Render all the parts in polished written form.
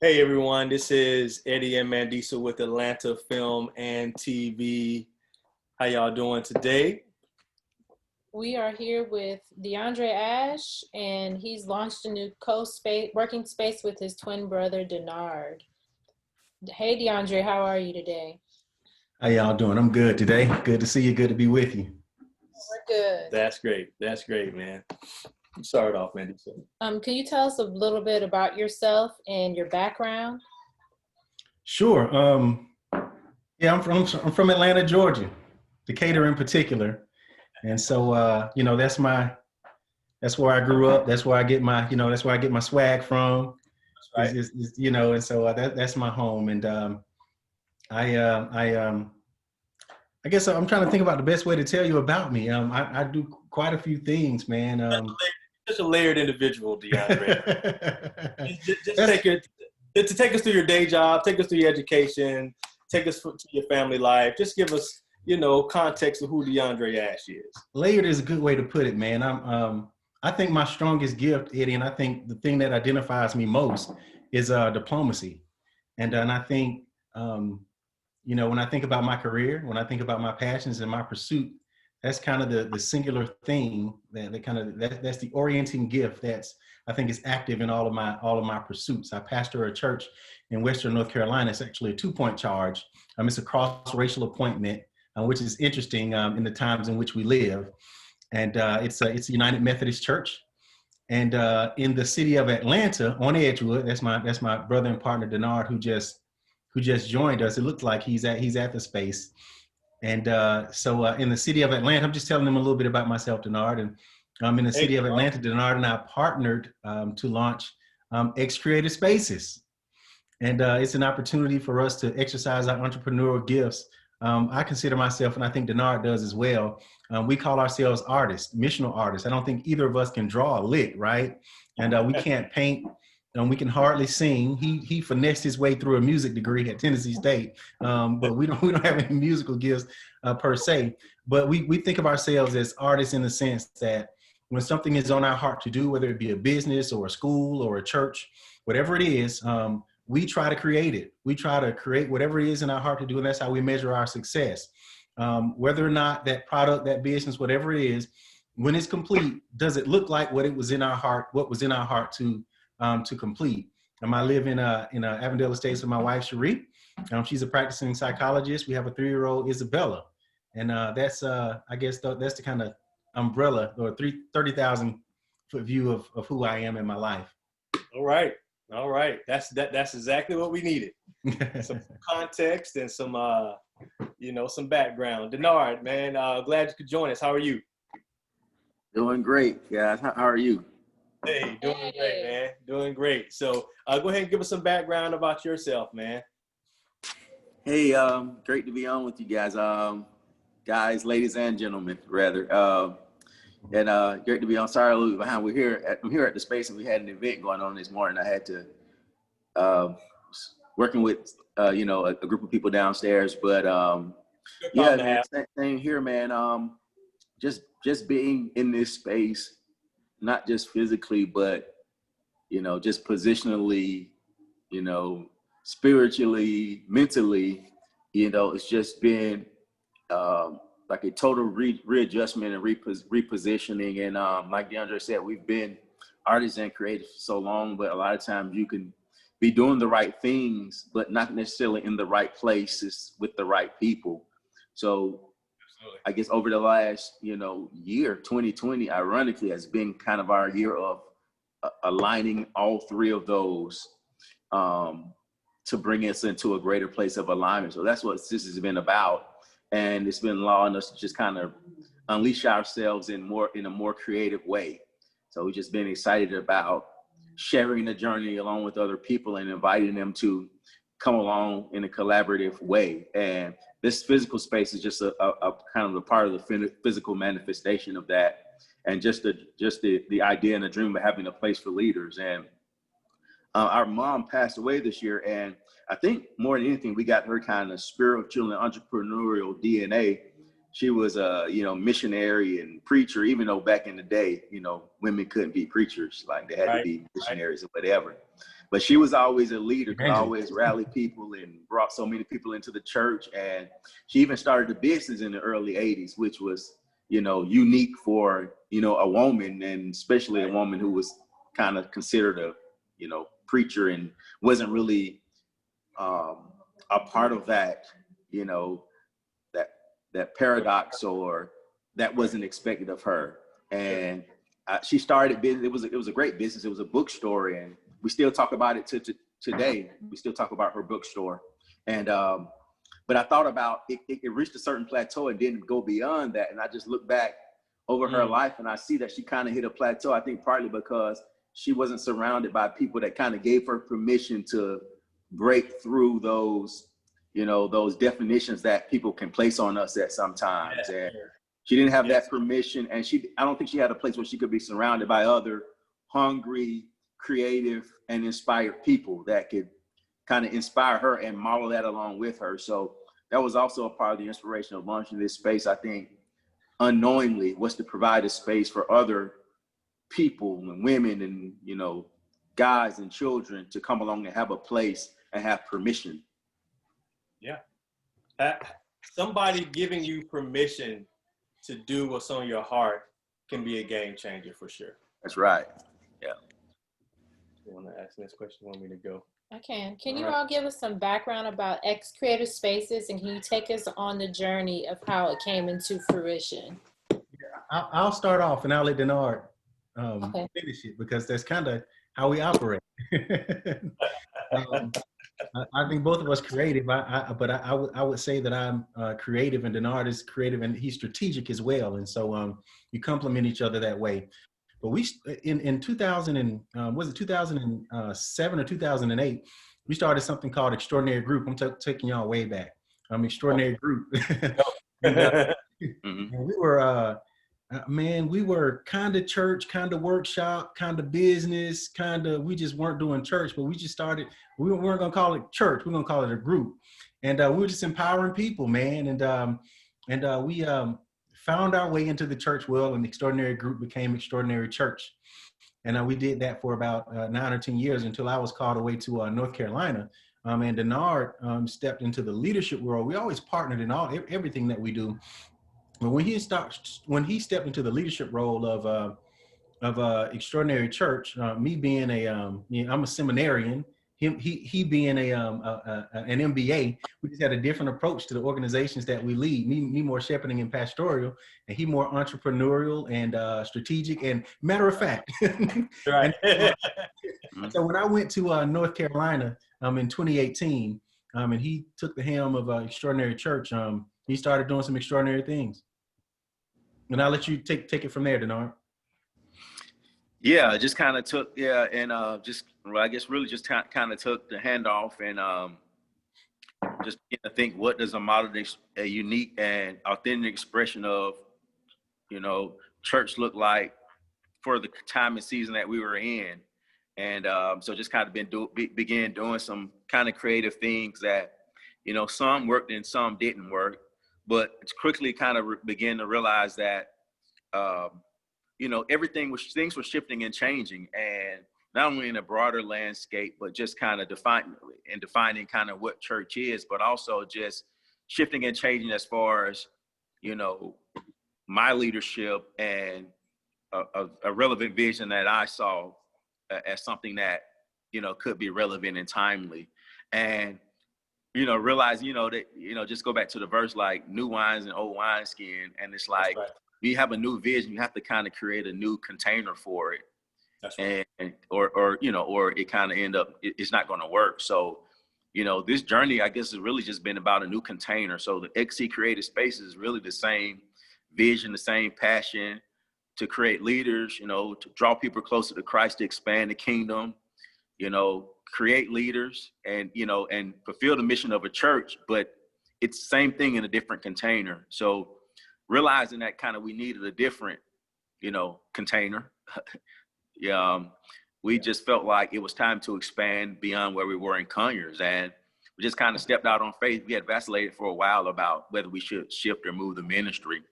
Hey everyone, this is Eddie and Mandisa with Atlanta Film and TV. How y'all doing today? We are here with DeAndre Ash, and he's launched a new working space with his twin brother, Denard. Hey, DeAndre, how are you today? How y'all doing? I'm good today. Good to see you. Good to be with you. We're good. That's great. That's great, man. Start off, Mandisa. Can you tell us a little bit about yourself and your background? Sure. Yeah, I'm from Atlanta, Georgia, Decatur in particular, and so that's where I grew up. That's where I get my that's where I get my swag from. That's right. And so that's my home. And I uh, I um I guess I'm trying to think about the best way to tell you about me. I do quite a few things, man. Such a layered individual, DeAndre. just take us through your day job, take us through your education, take us to your family life. Just give us, context of who DeAndre Ash is. Layered is a good way to put it, man. I think my strongest gift, Eddie, and I think the thing that identifies me most is diplomacy. And I think, when I think about my career, when I think about my passions and my pursuit, that's kind of the singular thing that's the orienting gift that's I think is active in all of my pursuits. I pastor a church in Western North Carolina. It's actually a 2-point charge. It's a cross-racial appointment, which is interesting in the times in which we live. And it's a United Methodist Church. And in the city of Atlanta, on Edgewood, that's my brother and partner Denard, who just joined us. It looks like he's at the space. And so in the city of Atlanta, I'm just telling them a little bit about myself, Denard. And in the city of Atlanta, Denard and I partnered to launch X Creative Spaces. And it's an opportunity for us to exercise our entrepreneurial gifts. I consider myself, and I think Denard does as well, we call ourselves artists, missional artists. I don't think either of us can draw a lick, right? And we can't paint. We can hardly sing. He finessed his way through a music degree at Tennessee State, but we don't have any musical gifts per se. But we think of ourselves as artists in the sense that when something is on our heart to do, whether it be a business or a school or a church, whatever it is, we try to create it. We try to create whatever it is in our heart to do, and that's how we measure our success. Whether or not that product, that business, whatever it is, when it's complete, does it look like what was in our heart to complete? I live in Avondale Estates with my wife, Cherie. She's a practicing psychologist. We have a 3-year-old, Isabella. And that's, I guess, that's the kind of umbrella or 30,000 foot view of who I am in my life. All right. That's exactly what we needed. Some context and some background. Denard, man, glad you could join us. How are you? Doing great, guys. How are you? Hey, doing great, man. Doing great. So go ahead and give us some background about yourself, man. Hey, great to be on with you guys. Guys, ladies and gentlemen, rather. And great to be on. Sorry, a little bit behind. I'm here at the space, and we had an event going on this morning. I had to working with a group of people downstairs, but yeah, man, same here, man. Just being in this space, not just physically, but just positionally, spiritually, mentally, it's just been like a total readjustment and repositioning. And like DeAndre said, we've been artists and creatives for so long, but a lot of times you can be doing the right things, but not necessarily in the right places with the right people. So I guess over the last, year, 2020, ironically, has been kind of our year of aligning all three of those to bring us into a greater place of alignment. So that's what this has been about. And it's been allowing us to just kind of unleash ourselves in a more creative way. So we've just been excited about sharing the journey along with other people and inviting them to come along in a collaborative way. And this physical space is just a kind of a part of the physical manifestation of that. And just the idea and the dream of having a place for leaders. And our mom passed away this year, and I think more than anything, we got her kind of spiritual and entrepreneurial DNA she was a, you know, missionary and preacher, even though back in the day, you know, women couldn't be preachers, like they had to be missionaries or whatever. But she was always a leader, could always rally people and brought so many people into the church. And she even started a business in the early 80s, which was, you know, unique for, you know, a woman, and especially a woman who was kind of considered a, you know, preacher and wasn't really a part of that, you know, that paradox, or that wasn't expected of her. And she started business. It was a great business. It was a bookstore, and we still talk about it today. We still talk about her bookstore. And but I thought about it reached a certain plateau and didn't go beyond that. And I just look back over her life, and I see that she kind of hit a plateau. I think partly because she wasn't surrounded by people that kind of gave her permission to break through those, you know, those definitions that people can place on us at sometimes. And she didn't have that permission. And I don't think she had a place where she could be surrounded by other hungry, creative, and inspired people that could kind of inspire her and model that along with her. So that was also a part of the inspiration of launching this space, I think, unknowingly, was to provide a space for other people and women and, you know, guys and children to come along and have a place and have permission. Yeah. Somebody giving you permission to do what's on your heart can be a game changer for sure. That's right. Yeah. You want to ask the next question? You want me to go? I can. Can you all give us some background about X Creative Spaces, and can you take us on the journey of how it came into fruition? I'll start off, and I'll let Denard finish it, because that's kind of how we operate. I think both of us creative, but I would say that I'm creative, and Denard is creative, and he's strategic as well. And so you complement each other that way. But we, in 2000 and, was it 2007 or 2008, we started something called Extraordinary Group. I'm taking y'all way back. Extraordinary Group. And we were, man, we were kind of church, kind of workshop, kind of business, we just weren't doing church, but we just started, we weren't going to call it church. We're going to call it a group. And we were just empowering people, man. And we found our way into the church world, and the Extraordinary Group became Extraordinary Church. And we did that for about 9 or 10 years until I was called away to North Carolina. And Denard stepped into the leadership world. We always partnered in everything that we do. But when he stepped into the leadership role of Extraordinary Church, me being I'm a seminarian, he being an MBA, we just had a different approach to the organizations that we lead. Me more shepherding and pastoral, and he more entrepreneurial and strategic and matter of fact. Right. So when I went to North Carolina in 2018, and he took the helm of Extraordinary Church, he started doing some extraordinary things. And I'll let you take it from there, Denard. Yeah, just kind of took, I guess really just kind of took the handoff and just begin to think, what does a unique and authentic expression of, you know, church look like for the time and season that we were in? And so just kind of began doing some kind of creative things that, you know, some worked and some didn't work, but it's quickly kind of began to realize that, you know, things were shifting and changing, and not only in a broader landscape, but just kind of defining kind of what church is, but also just shifting and changing as far as, you know, my leadership and a relevant vision that I saw as something that, you know, could be relevant and timely. And, you know, realize, you know, that, you know, just go back to the verse, like new wines and old wineskin. And it's like, you have a new vision, you have to kind of create a new container for it. That's right. Or it kind of end up, it's not going to work. So, you know, this journey, I guess, has really just been about a new container. So the XC Creative Space is really the same vision, the same passion to create leaders, you know, to draw people closer to Christ, to expand the kingdom, you know, create leaders and, you know, and fulfill the mission of a church, but it's the same thing in a different container. So realizing that kind of we needed a different, you know, container. We just felt like it was time to expand beyond where we were in Conyers, and we just kind of stepped out on faith. We had vacillated for a while about whether we should shift or move the ministry.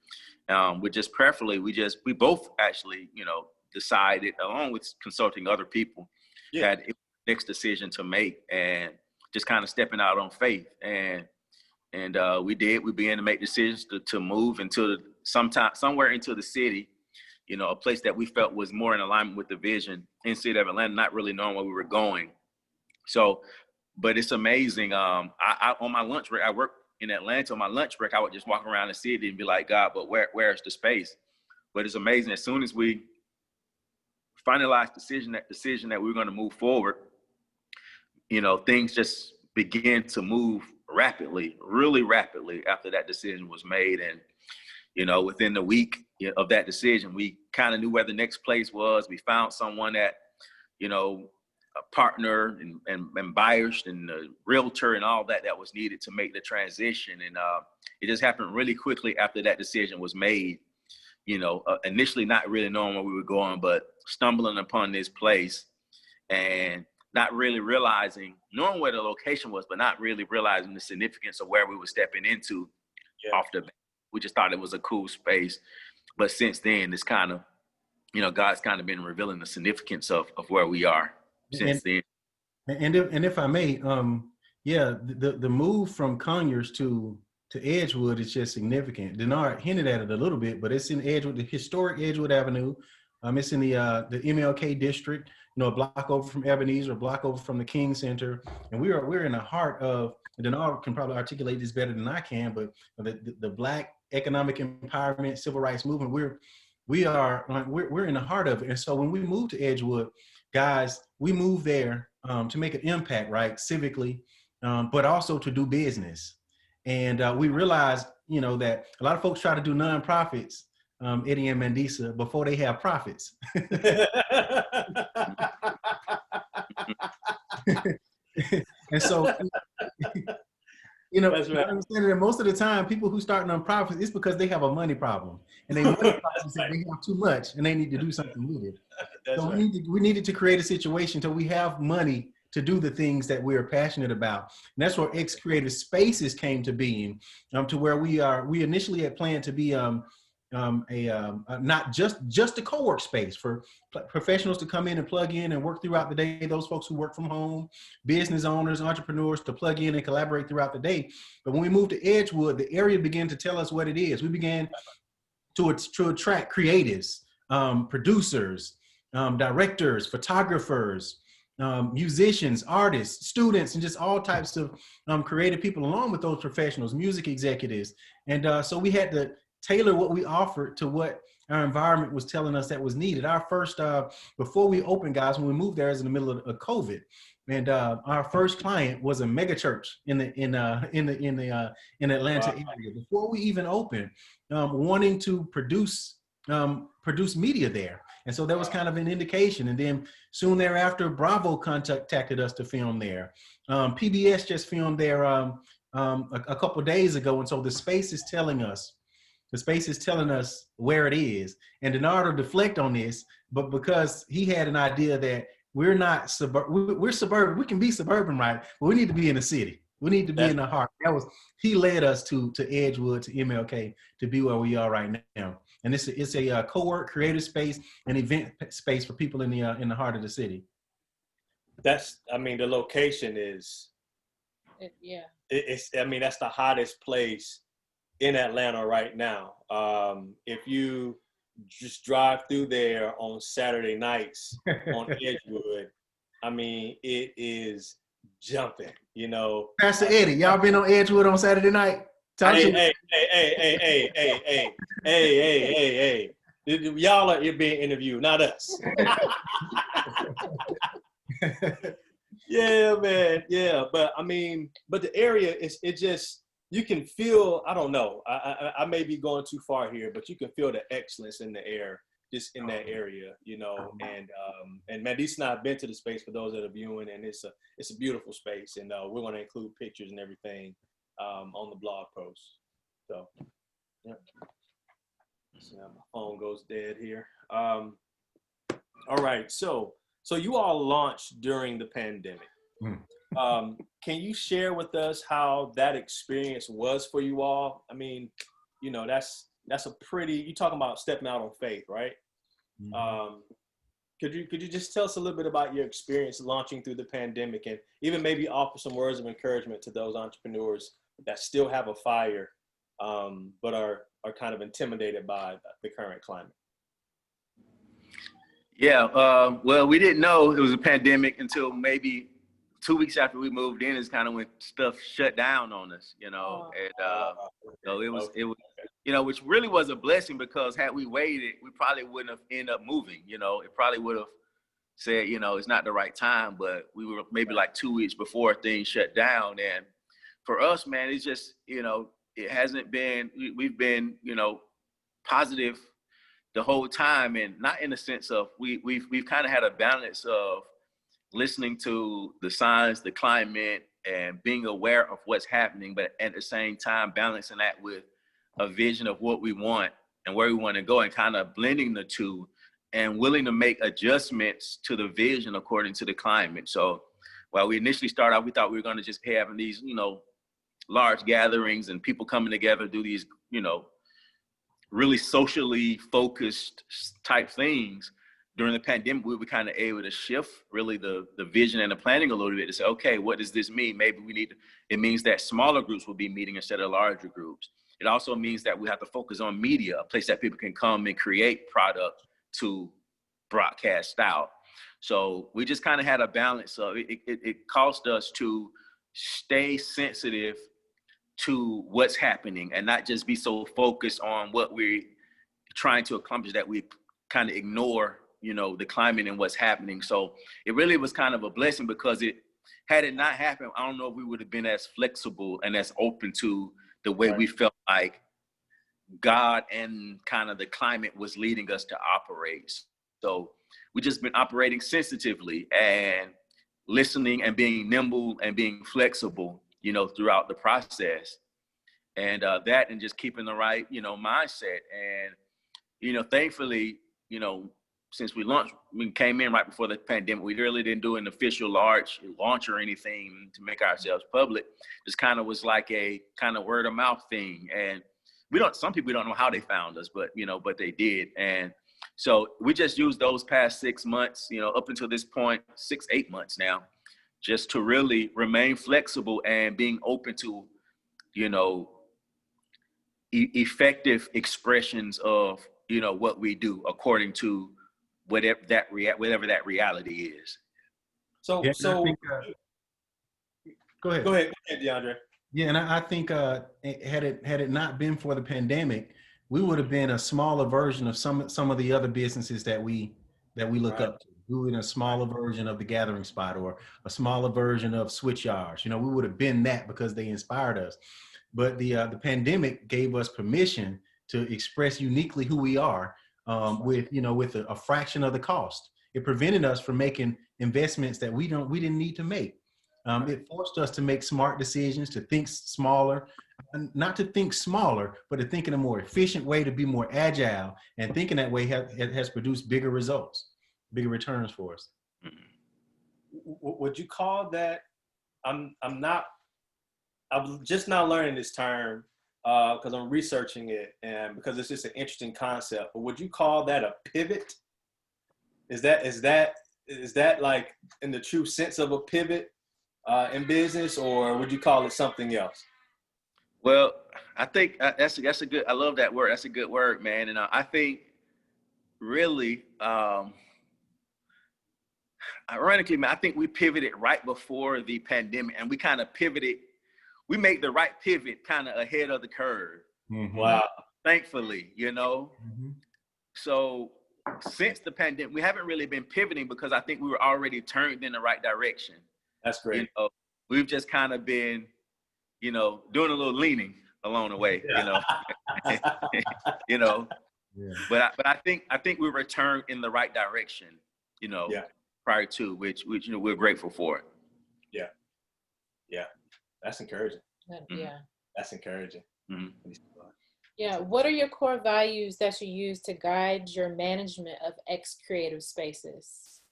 We just prayerfully, we both actually, decided, along with consulting other people, that it was the next decision to make, and just kind of stepping out on faith. And we began to make decisions to move into somewhere into the city, a place that we felt was more in alignment with the vision in the city of Atlanta, not really knowing where we were going. So, but it's amazing. I on my lunch break, I work in Atlanta. On my lunch break, I would just walk around the city and be like, God, but where's the space? But it's amazing. As soon as we finalized decision that we were going to move forward, things just began to move rapidly, really rapidly after that decision was made. And, within the week of that decision, we kind of knew where the next place was. We found someone that, a partner and buyers and a realtor and all that was needed to make the transition. And it just happened really quickly after that decision was made, initially not really knowing where we were going, but stumbling upon this place and not really knowing where the location was, but not really realizing the significance of where we were stepping into off the bat. We just thought it was a cool space. But since then, it's kind of, God's kind of been revealing the significance of where we are since then. And if I may, the move from Conyers to Edgewood is just significant. Denard hinted at it a little bit, but it's in Edgewood, the historic Edgewood Avenue. It's in the MLK district, a block over from Ebenezer, a block over from the King Center, and we're in the heart of. Denard can probably articulate this better than I can, but the Black economic empowerment, civil rights movement, we're in the heart of it. And so when we moved to Edgewood, guys, we moved there to make an impact, right, civically, but also to do business. And we realized, that a lot of folks try to do nonprofits, Eddie and Mandisa, before they have profits. And so, That's right. I understand that most of the time, people who start nonprofits, it's because they have a money problem, and they money problem is that they have too much, and they need to do something with it. That's so right. we needed to create a situation so we have money to do the things that we're passionate about, and that's where X Creative Spaces came to being, to where we initially had planned to be not just a co-work space for professionals to come in and plug in and work throughout the day, those folks who work from home, business owners, entrepreneurs to plug in and collaborate throughout the day. But when we moved to Edgewood, the area began to tell us what it is. We began to attract creatives, producers, directors, photographers, musicians, artists, students, and just all types of creative people along with those professionals, music executives. And so we had to tailor what we offered to what our environment was telling us that was needed. Our first, before we opened, guys, when we moved there, it was in the middle of COVID, and our first client was a mega church in Atlanta area. Before we even opened, wanting to produce media there, and so that was kind of an indication. And then soon thereafter, Bravo contacted us to film there. PBS just filmed there a couple of days ago, and so the space is telling us. The space is telling us where it is. And Denard will deflect on this, but because he had an idea that we're not we're suburban. We can be suburban, right? But we need to be in the city. We need to be in the heart. He led us to Edgewood, to MLK, to be where we are right now. And it's a co-work, creative space, and event space for people in the heart of the city. The location is. It's that's the hottest place in Atlanta right now. If you just drive through there on Saturday nights on Edgewood, it is jumping, Pastor Eddie, y'all been on Edgewood on Saturday night? Hey. Y'all are being interviewed, not us. Yeah, man. Yeah. But the area it just, you can feel, I don't know, I may be going too far here, but you can feel the excellence in the air, just in that area, and Mandisa and I have been to the space for those that are viewing, and it's a beautiful space, and we're going to include pictures and everything on the blog post. So, yeah. So my phone goes dead here. All right, so you all launched during the pandemic. Can you share with us how that experience was for you all? I mean, you know, that's a pretty, you talking about stepping out on faith, right? Mhm. Could you just tell us a little bit about your experience launching through the pandemic, and even maybe offer some words of encouragement to those entrepreneurs that still have a fire, but are kind of intimidated by the current climate? Yeah, well, we didn't know it was a pandemic until maybe 2 weeks after we moved in. Is kind of when stuff shut down on us, you know. Oh, And so Okay. it was, you know, which really was a blessing, because had we waited, we probably wouldn't have ended up moving. You know, it probably would have said, you know, it's not the right time. But we were maybe like 2 weeks before things shut down. And for us, man, it's just, you know, it hasn't been. We've been, you know, positive the whole time, and not in the sense of we've kind of had a balance of listening to the signs, the climate, and being aware of what's happening, but at the same time balancing that with a vision of what we want and where we want to go, and kind of blending the two and willing to make adjustments to the vision according to the climate. So while we initially started out, we thought we were going to just be having these, you know, large gatherings and people coming together, do these, you know, really socially focused type things. During the pandemic, we were kind of able to shift really the vision and the planning a little bit to say, okay, what does this mean? Maybe we need, it means that smaller groups will be meeting instead of larger groups. It also means that we have to focus on media, a place that people can come and create product to broadcast out. So we just kind of had a balance of it caused us to stay sensitive to what's happening and not just be so focused on what we're trying to accomplish that we kind of ignore, you know, the climate and what's happening. So it really was kind of a blessing, because had it not happened, I don't know if we would have been as flexible and as open to the way we felt like God and kind of the climate was leading us to operate. So we just been operating sensitively and listening and being nimble and being flexible, you know, throughout the process. And that, and just keeping the right, you know, mindset. And, you know, thankfully, you know, since we came in right before the pandemic, we really didn't do an official large launch or anything to make ourselves public. This kind of was like a kind of word of mouth thing. And some people don't know how they found us, but, you know, but they did. And so we just used those past 6 months, you know, up until this point, 8 months now, just to really remain flexible and being open to, you know, effective expressions of, you know, what we do according to whatever that reality is. So, Yeah, I think, go ahead. Go ahead, DeAndre. Yeah, and I think had it not been for the pandemic, we would have been a smaller version of some of the other businesses that we look up to. We were in a smaller version of the Gathering Spot, or a smaller version of Switch Yards. You know, we would have been that because they inspired us. But the pandemic gave us permission to express uniquely who we are, with a fraction of the cost. It prevented us from making investments that we didn't need to make. It forced us to make smart decisions, to think smaller, not to think smaller, but to think in a more efficient way, to be more agile. And thinking that way has produced bigger results, bigger returns for us. Would you call that? I'm just now learning this term because I'm researching it, and because it's just an interesting concept. But would you call that a pivot? Is that like in the true sense of a pivot in business, or would you call it something else? Well, I think that's a good. I love that word. That's a good word, man. And I think really, ironically, man, I think we pivoted right before the pandemic, and we kind of pivoted. We made the right pivot kind of ahead of the curve. Mm-hmm. Wow. Thankfully, you know. Mm-hmm. So since the pandemic, we haven't really been pivoting because I think we were already turned in the right direction. That's great. You know, we've just kind of been, you know, doing a little leaning along the way, you know. You know. Yeah. But I think we returned in the right direction, you know, prior to which you know we're grateful for it. Yeah. Yeah. That's encouraging. Yeah. That's encouraging. Mm-hmm. Yeah. What are your core values that you use to guide your management of X creative spaces?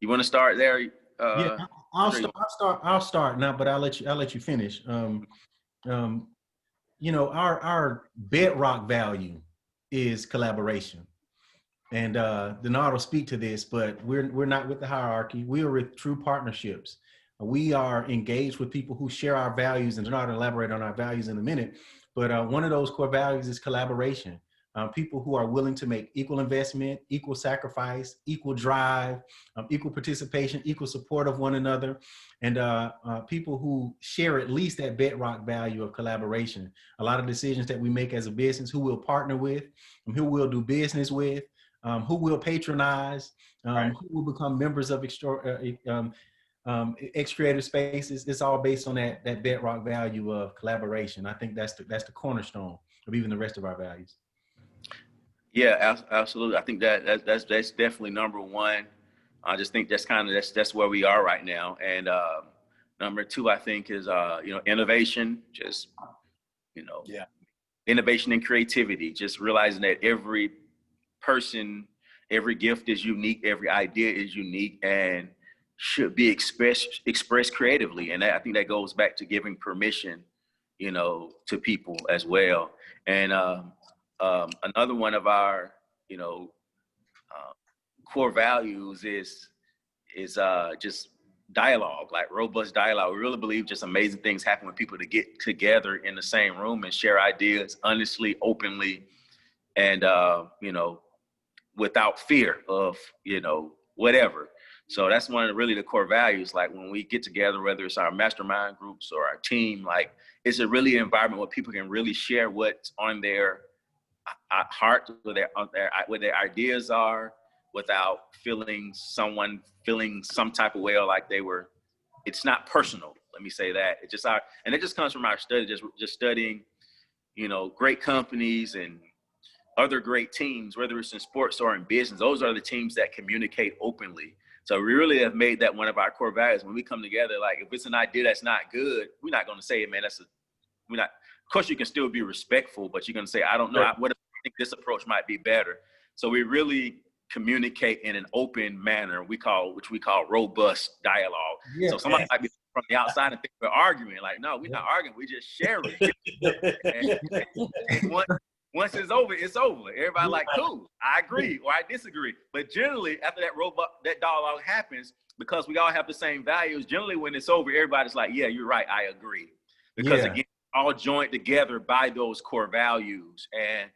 You want to start there? Yeah, I'll start now, but I'll let you finish. You know, our bedrock value is collaboration. And Denard will speak to this, but we're not with the hierarchy. We are with true partnerships. We are engaged with people who share our values, and Denard will elaborate on our values in a minute. But one of those core values is collaboration. People who are willing to make equal investment, equal sacrifice, equal drive, equal participation, equal support of one another, and people who share at least that bedrock value of collaboration. A lot of decisions that we make as a business, who we'll partner with, who we'll do business with, who will patronize, who will become members of X-Creative Spaces. It's all based on that bedrock value of collaboration. I think that's the cornerstone of even the rest of our values. Yeah, absolutely. I think that's definitely number one. I just think that's where we are right now. And number two, I think is innovation. Just innovation and creativity. Just realizing that every person, every gift is unique, every idea is unique, and should be expressed creatively. And I think that goes back to giving permission, to people as well. And another one of our, core values is just dialogue, like robust dialogue. We really believe just amazing things happen when people to get together in the same room and share ideas honestly, openly, and without fear of whatever. So that's one of the core values. Like when we get together, whether it's our mastermind groups or our team, like it's a really environment where people can really share what's on their heart, what their ideas are, without someone feeling some type of way or like it's not personal. Let me say that. It just comes from our study, just studying, great companies and other great teams, whether it's in sports or in business. Those are the teams that communicate openly. So we really have made that one of our core values. When we come together, like if it's an idea that's not good, we're not going to say, man, we're not. Of course, you can still be respectful, but you're going to say, I don't know, what if I think this approach might be better. So we really communicate in an open manner, which we call robust dialogue. Yeah. So somebody might be from the outside and think we're arguing. Like, no, we're not arguing. We just sharing. and once it's over, it's over. Everybody like, cool, I agree or I disagree. But generally, after that dialogue happens, because we all have the same values, generally when it's over, everybody's like, yeah, you're right, I agree. Because again, all joined together by those core values. And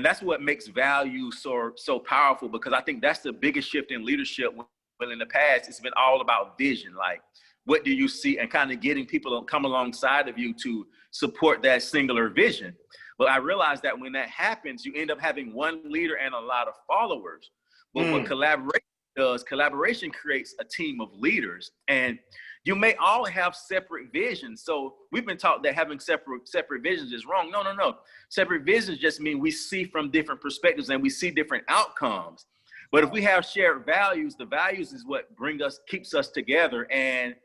that's what makes value so powerful, because I think that's the biggest shift in leadership. Well, in the past, it's been all about vision. Like, what do you see? And kind of getting people to come alongside of you to support that singular vision. But I realized that when that happens, you end up having one leader and a lot of followers. But what collaboration creates a team of leaders. And you may all have separate visions. So we've been taught that having separate visions is wrong. No. Separate visions just mean we see from different perspectives and we see different outcomes. But if we have shared values, the values is what keeps us together. And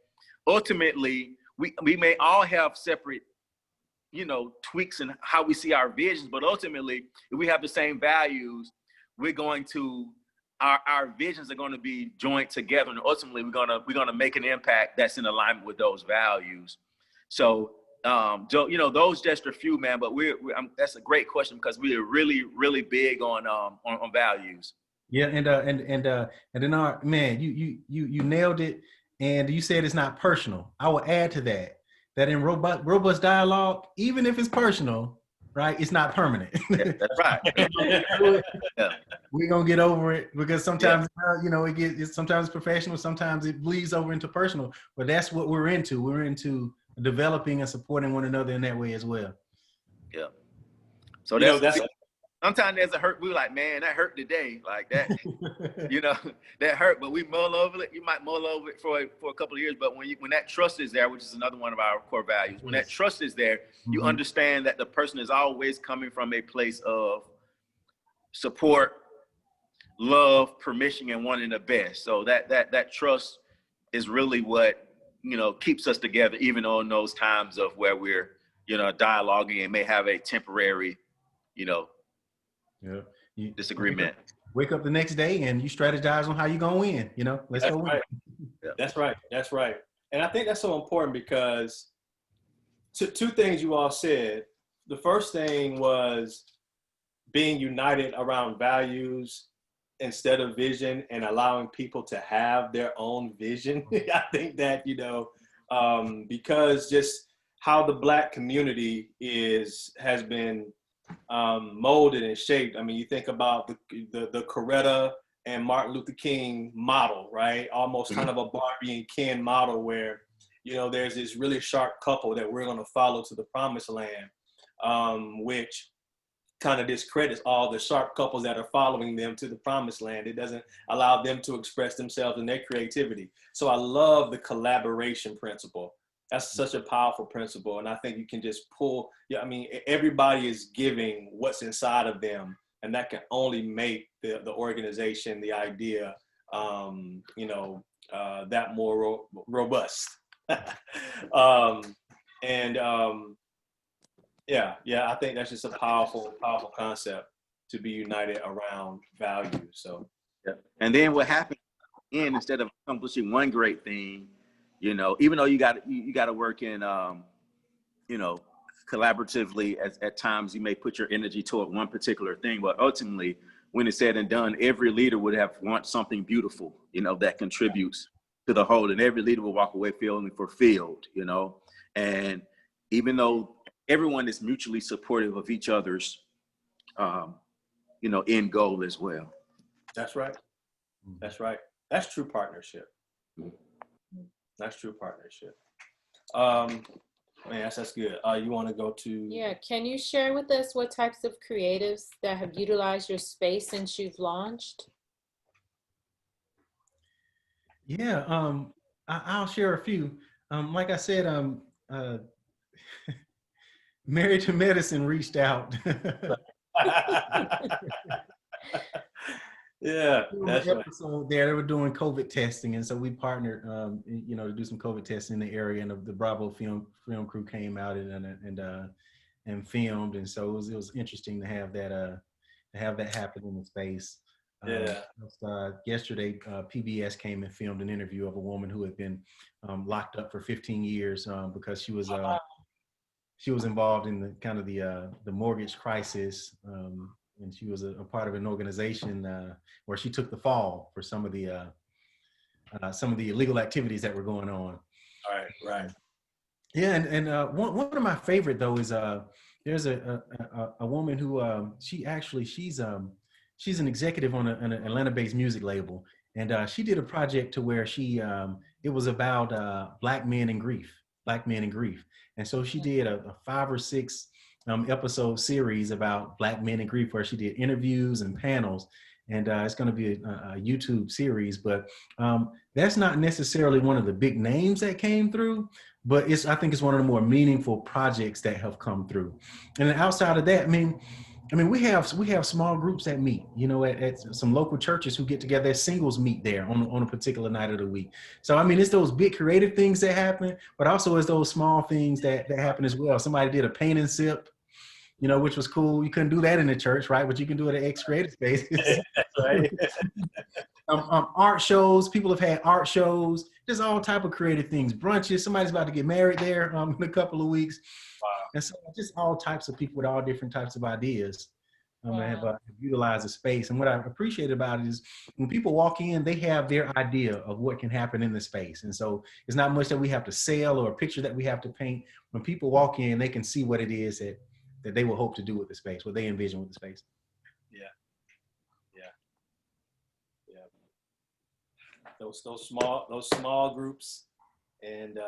ultimately, we may all have separate, tweaks in how we see our visions. But ultimately, if we have the same values, our visions are going to be joined together, and ultimately we're going to make an impact that's in alignment with those values. So, those just a few, man. But that's a great question, because we are really, really big on values. Yeah, and then man, you nailed it, and you said it's not personal. I will add to that in robust dialogue, even if it's personal, right, it's not permanent. Yeah, that's right. Yeah. We're gonna get over it, because sometimes sometimes professional, sometimes it bleeds over into personal. But that's what we're into. We're into developing and supporting one another in that way as well. Yeah. So sometimes there's a hurt. We're like, man, that hurt today, like that. That hurt. But we mull over it. You might mull over it for a couple of years. But when that trust is there, which is another one of our core values, when that trust is there, you understand that the person is always coming from a place of support, love, permission, and wanting the best. So that trust is really what keeps us together, even on those times of where we're dialoguing and may have a temporary disagreement. Wake up the next day and you strategize on how you're gonna win. Let's go win. That's right. That's right. And I think that's so important because two things you all said. The first thing was being united around values instead of vision and allowing people to have their own vision. I think that, because just how the Black community has been molded and shaped. I mean, you think about the Coretta and Martin Luther King model, right? Almost kind of a Barbie and Ken model where, there's this really sharp couple that we're going to follow to the promised land, which kind of discredits all the sharp couples that are following them to the promised land. It doesn't allow them to express themselves and their creativity. So I love the collaboration principle. That's such a powerful principle. And I think you can just pull, everybody is giving what's inside of them, and that can only make the organization, the idea, that more robust. Yeah, I think that's just a powerful concept to be united around values. So, yeah. And then what happens instead of accomplishing one great thing, even though you got to work in, collaboratively, at times you may put your energy toward one particular thing, but ultimately, when it's said and done, every leader would want something beautiful, that contributes to the whole, and every leader will walk away feeling fulfilled, and even though everyone is mutually supportive of each other's, end goal as well. That's right. That's right. That's true partnership. That's true partnership. That's good. You want to go to? Yeah. Can you share with us what types of creatives that have utilized your space since you've launched? Yeah. I'll share a few. Like I said, Married to Medicine reached out. Yeah, that's right. Episode there, they were doing COVID testing, and so we partnered, to do some COVID testing in the area. And the Bravo film crew came out and filmed, and so it was interesting to have that happen in the space. Yeah. Yesterday, PBS came and filmed an interview of a woman who had been locked up for 15 years because she was involved in the mortgage crisis. And she was a part of an organization where she took the fall for some of the illegal activities that were going on. Right. Yeah, and one of my favorite though is there's a woman who she's an executive on an Atlanta-based music label, and she did a project to where it was about Black men and grief, and so she did a 5 or 6 episode series about Black men in grief, where she did interviews and panels, and it's going to be a YouTube series. But that's not necessarily one of the big names that came through, but I think it's one of the more meaningful projects that have come through. And then outside of that, I mean, we have small groups that meet, at some local churches who get together. Their singles meet there on a particular night of the week. So, I mean, it's those big creative things that happen, but also it's those small things that happen as well. Somebody did a paint and sip, which was cool. You couldn't do that in the church, right? But you can do it at X creative spaces. Right. Art shows. People have had art shows. There's all type of creative things. Brunches. Somebody's about to get married there in a couple of weeks. Wow. And so just all types of people with all different types of ideas have utilized the space. And what I appreciate about it is when people walk in, they have their idea of what can happen in the space. And so it's not much that we have to sell or a picture that we have to paint. When people walk in, they can see what it is that they will hope to do with the space, what they envision with the space. Yeah. Those small groups and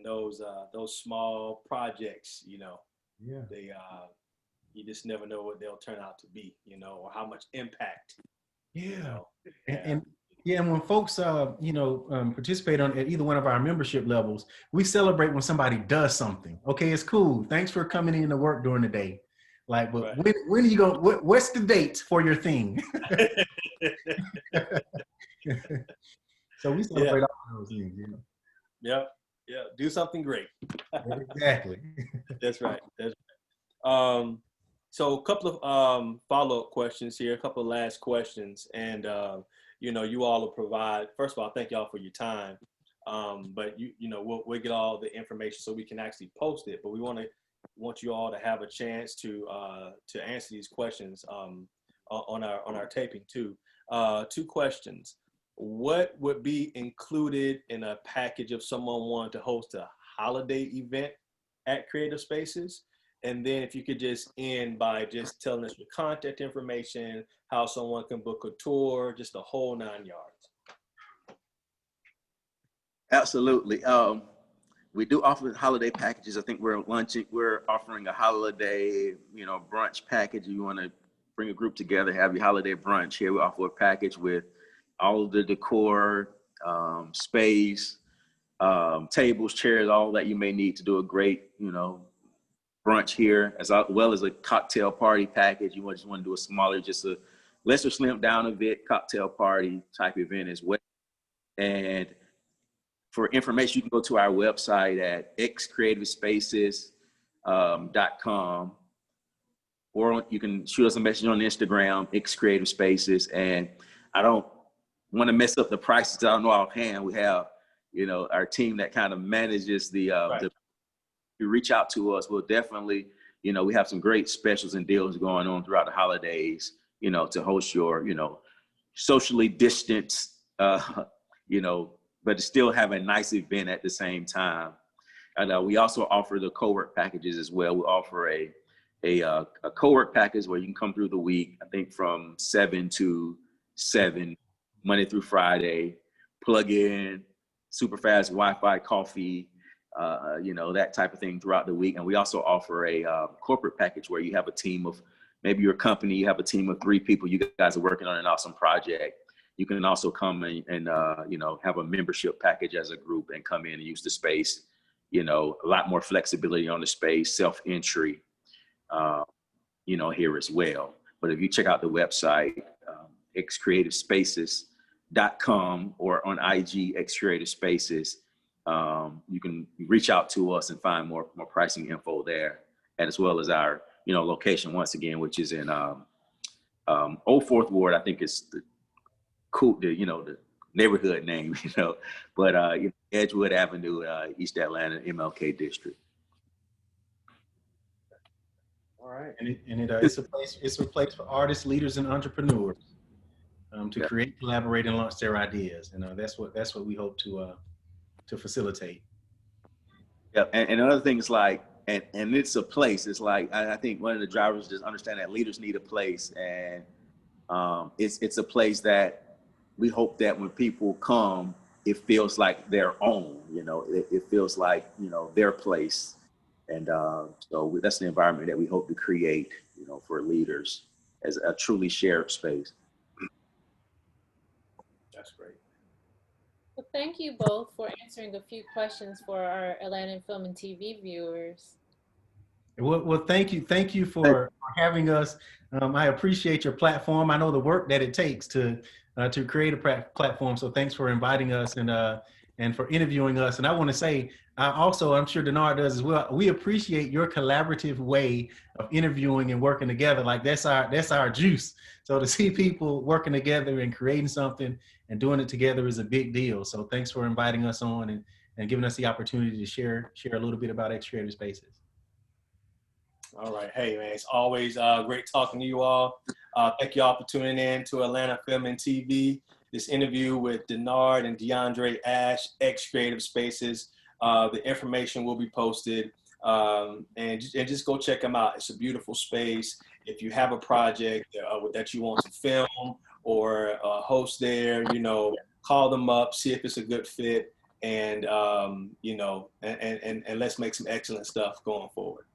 those small projects, they you just never know what they'll turn out to be, or how much impact. And when folks participate at either one of our membership levels, we celebrate when somebody does something. Okay, it's cool. Thanks for coming in to work during the day. Like, but right. when are you going? What's the date for your thing? So we celebrate all those things. Yeah. Do something great. Exactly. That's right. So a couple of follow-up questions here, a couple of last questions, and you know, you all will provide. First of all, thank y'all for your time. But you know, we'll get all the information so we can actually post it. But we want you all to have a chance to answer these questions on our taping too. Two questions. What would be included in a package if someone wanted to host a holiday event at Creative Spaces? And then if you could just end by just telling us your contact information, how someone can book a tour, just the whole 9 yards. Absolutely. We do offer holiday packages. I think we're offering a holiday, brunch package. You want to bring a group together, have your holiday brunch. Here we offer a package with all of the decor, space, tables, chairs, all that you may need to do a great, brunch here, as well as a cocktail party package. You just want to do a smaller, just a lesser slimmed down event, cocktail party type event as well. And for information, you can go to our website at xcreativespaces.com, or you can shoot us a message on Instagram, xcreativespaces. And I don't want to mess up the prices. I don't know offhand. We have, our team that kind of manages Right. If you reach out to us, we'll definitely, we have some great specials and deals going on throughout the holidays, to host your, socially distanced, but still have a nice event at the same time. And we also offer the co-work packages as well. We offer a co-work package where you can come through the week, I think from 7 to 7, Monday through Friday, plug in super fast Wi-Fi, coffee, that type of thing throughout the week. And we also offer a corporate package where you have a team of, maybe your company, you have a team of 3 people, you guys are working on an awesome project. You can also come and have a membership package as a group and come in and use the space, a lot more flexibility on the space, self-entry, here as well. But if you check out the website, xcreativespaces.com, or on IG, xcreativespaces, you can reach out to us and find more pricing info there, and as well as our, location once again, which is in Old Fourth Ward. I think it's the neighborhood name, but Edgewood Avenue, East Atlanta, MLK District. All right. And it's a place for artists, leaders, and entrepreneurs to create, collaborate, and launch their ideas. And that's what we hope to facilitate. Yeah, and another thing is like, and it's a place. It's like, I think one of the drivers just understand that leaders need a place, and it's a place that we hope that when people come, it feels like their own. It feels like their place, and so that's the environment that we hope to create, for leaders, as a truly shared space. That's great. Well, thank you both for answering a few questions for our Atlanta Film and TV viewers. Well, thank you for having us. I appreciate your platform. I know the work that it takes to create a platform. So thanks for inviting us and for interviewing us. And I want to say, I'm sure Denard does as well, we appreciate your collaborative way of interviewing and working together. Like that's our juice. So to see people working together and creating something and doing it together is a big deal. So thanks for inviting us on and giving us the opportunity to share a little bit about X Creative Spaces. All right. Hey, man, it's always great talking to you all. Thank you all for tuning in to Atlanta Film and TV. This interview with Denard and DeAndre Ash, X Creative Spaces. The information will be posted, and just go check them out. It's a beautiful space. If you have a project that you want to film or host there, call them up, see if it's a good fit, and and let's make some excellent stuff going forward.